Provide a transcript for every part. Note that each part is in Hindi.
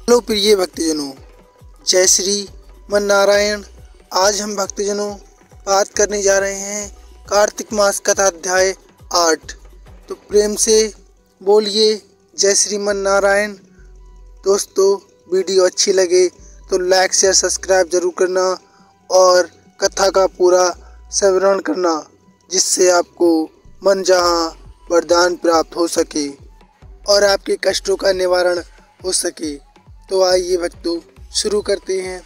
हेलो प्रिय भक्तजनों, जय श्री मन नारायण। आज हम भक्तजनों बात करने जा रहे हैं कार्तिक मास कथा अध्याय 8। तो प्रेम से बोलिए जय श्री मन नारायण। दोस्तों, वीडियो अच्छी लगे तो लाइक शेयर सब्सक्राइब जरूर करना और कथा का पूरा श्रवण करना, जिससे आपको मन जहाँ वरदान प्राप्त हो सके और आपके कष्टों का निवारण हो सके। तो आइए भक्तों शुरू करते हैं।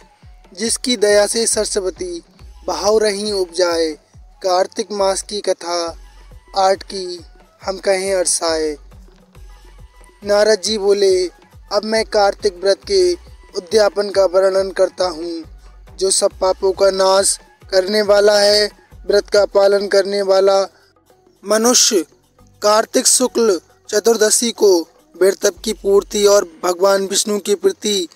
जिसकी दया से सरस्वती बहाव रही उपजाए, कार्तिक मास की कथा 8 की हम कहें अरसाए। नारद जी बोले, अब मैं कार्तिक व्रत के उद्यापन का वर्णन करता हूँ, जो सब पापों का नाश करने वाला है। व्रत का पालन करने वाला मनुष्य कार्तिक शुक्ल चतुर्दशी को व्रत की पूर्ति और भगवान विष्णु के प्रति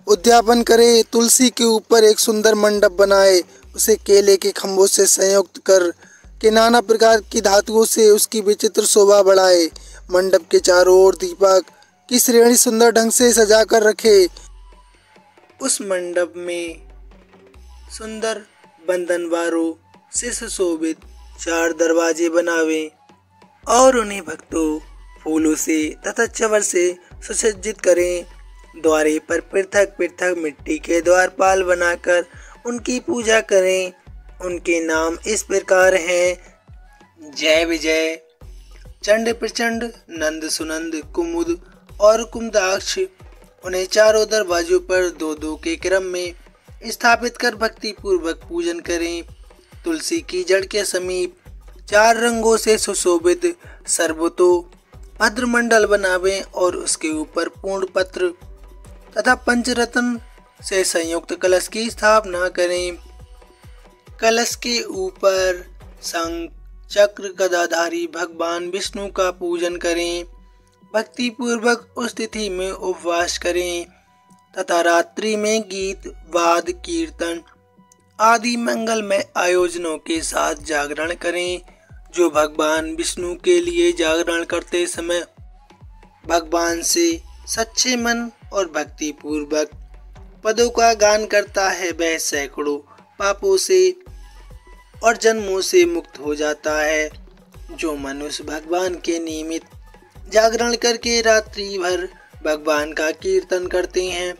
उद्यापन करे। तुलसी के ऊपर एक सुंदर मंडप बनाए, उसे केले के खम्भों से संयुक्त कर के नाना प्रकार की धातुओं से उसकी विचित्र शोभा बढ़ाए। मंडप के चारों ओर दीपक की श्रेणी सुंदर ढंग से सजा कर रखे। उस मंडप में सुंदर बंधनवारों से सुशोभित 4 दरवाजे बनावे और उन्हें भक्तों फूलों से तथा चवर से सुसज्जित करें। द्वारे पर पृथक पृथक मिट्टी के द्वारपाल बनाकर उनकी पूजा करें। उनके नाम इस प्रकार हैं: जय विजय, चंड प्रचंड, नंद सुनंद, कुमुद और कुमदाक्ष। उन्हें चारों दरवाजों पर 2-2 के क्रम में स्थापित कर भक्ति पूर्वक पूजन करें। तुलसी की जड़ के समीप 4 रंगों से सुशोभित सर्वतो भद्रमंडल बनावें और उसके ऊपर पूर्ण पत्र तथा पंचरत्न से संयुक्त कलश की स्थापना करें। कलश के ऊपर शंख चक्र गदाधारी भगवान विष्णु का पूजन करें। भक्ति पूर्वक उस तिथि में उपवास करें तथा रात्रि में गीत वाद कीर्तन आदि मंगलमय आयोजनों के साथ जागरण करें। जो भगवान विष्णु के लिए जागरण करते समय भगवान से सच्चे मन और भक्ति पूर्वक पदों का गान करता है, वह सैकड़ों पापों से और जन्मों से मुक्त हो जाता है। जो मनुष्य भगवान के नियमित जागरण करके रात्रि भर भगवान का कीर्तन करते हैं,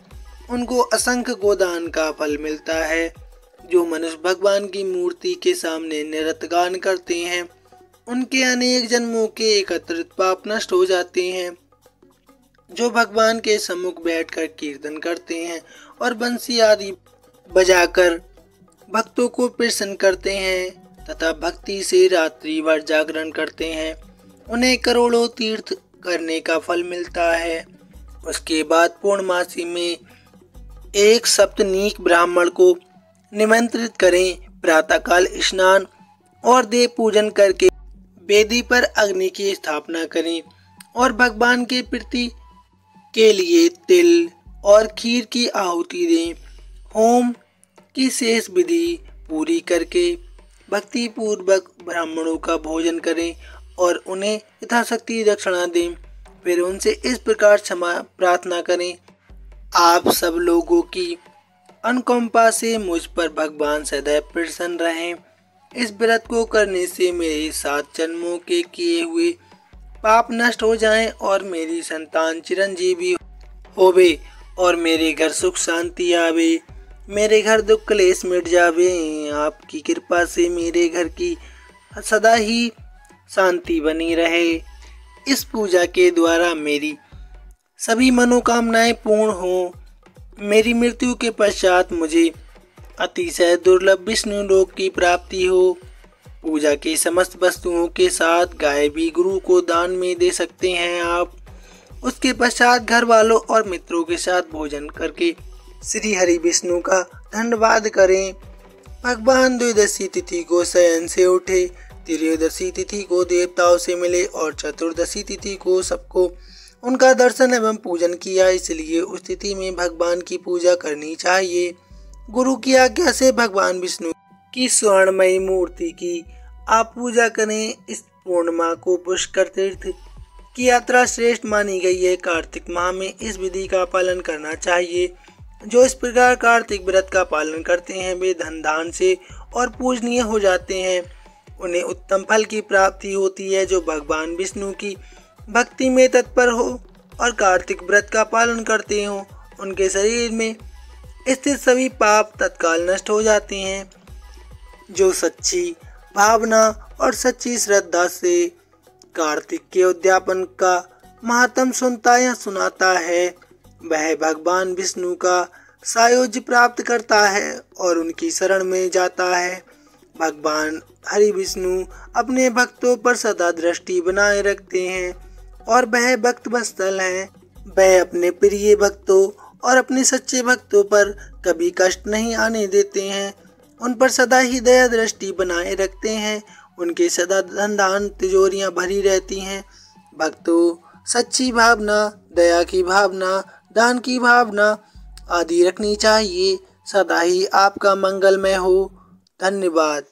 उनको असंख्य गोदान का फल मिलता है। जो मनुष्य भगवान की मूर्ति के सामने निरत गान करते हैं, उनके अनेक जन्मों के एकत्रित पाप नष्ट हो जाते हैं। जो भगवान के सम्मुख बैठकर कीर्तन करते हैं और बंसी आदि बजाकर भक्तों को प्रसन्न करते हैं तथा भक्ति से रात्रि भर जागरण करते हैं, उन्हें करोड़ों तीर्थ करने का फल मिलता है। उसके बाद पूर्णमासी में एक सप्तनीक ब्राह्मण को निमंत्रित करें। प्रातःकाल स्नान और देव पूजन करके वेदी पर अग्नि की स्थापना करें और भगवान के प्रीति के लिए तिल और खीर की आहुति दें। होम की शेष विधि पूरी करके भक्ति पूर्वक ब्राह्मणों का भोजन करें और उन्हें यथाशक्ति दक्षिणा दें। फिर उनसे इस प्रकार क्षमा प्रार्थना करें: आप सब लोगों की अनुकंपा से मुझ पर भगवान सदैव प्रसन्न रहें। इस व्रत को करने से मेरे 7 जन्मों के किए हुए पाप नष्ट हो जाएं और मेरी संतान चिरंजीवी होवे और मेरे घर सुख शांति आवे, मेरे घर दुख क्लेश मिट जावे। आपकी कृपा से मेरे घर की सदा ही शांति बनी रहे। इस पूजा के द्वारा मेरी सभी मनोकामनाएं पूर्ण हो। मेरी मृत्यु के पश्चात मुझे अतिशय दुर्लभ विष्णु लोक की प्राप्ति हो। पूजा की समस्त वस्तुओं के साथ गाय भी गुरु को दान में दे सकते हैं आप। उसके पश्चात घर वालों और मित्रों के साथ भोजन करके श्री हरि विष्णु का धन्यवाद करें। भगवान द्वादशी तिथि को शयन से उठे, त्रयोदशी तिथि को देवताओं से मिले और चतुर्दशी तिथि को सबको उनका दर्शन एवं पूजन किया। इसलिए उस तिथि में भगवान की पूजा करनी चाहिए। गुरु की आज्ञा से भगवान विष्णु की स्वर्णमयी मूर्ति की आप पूजा करें। इस पूर्णिमा को पुष्कर तीर्थ की यात्रा श्रेष्ठ मानी गई है। कार्तिक माह में इस विधि का पालन करना चाहिए। जो इस प्रकार कार्तिक व्रत का पालन करते हैं वे धन दान से और पूजनीय हो जाते हैं। उन्हें उत्तम फल की प्राप्ति होती है। जो भगवान विष्णु की भक्ति में तत्पर हो और कार्तिक व्रत का पालन करते हो उनके शरीर में स्थित सभी पाप तत्काल नष्ट हो जाते हैं। जो सच्ची भावना और सच्ची श्रद्धा से कार्तिक के उद्यापन का महात्म सुनता या सुनाता है वह भगवान विष्णु का सायुज्य प्राप्त करता है और उनकी शरण में जाता है। भगवान हरि विष्णु अपने भक्तों पर सदा दृष्टि बनाए रखते हैं और वह भक्त वत्सल है। वह अपने प्रिय भक्तों और अपने सच्चे भक्तों पर कभी कष्ट नहीं आने देते हैं। उन पर सदा ही दया दृष्टि बनाए रखते हैं। उनके सदा धन दान तिजोरियां भरी रहती हैं। भक्तों, सच्ची भावना, दया की भावना, दान की भावना आदि रखनी चाहिए। सदा ही आपका मंगलमय हो। धन्यवाद।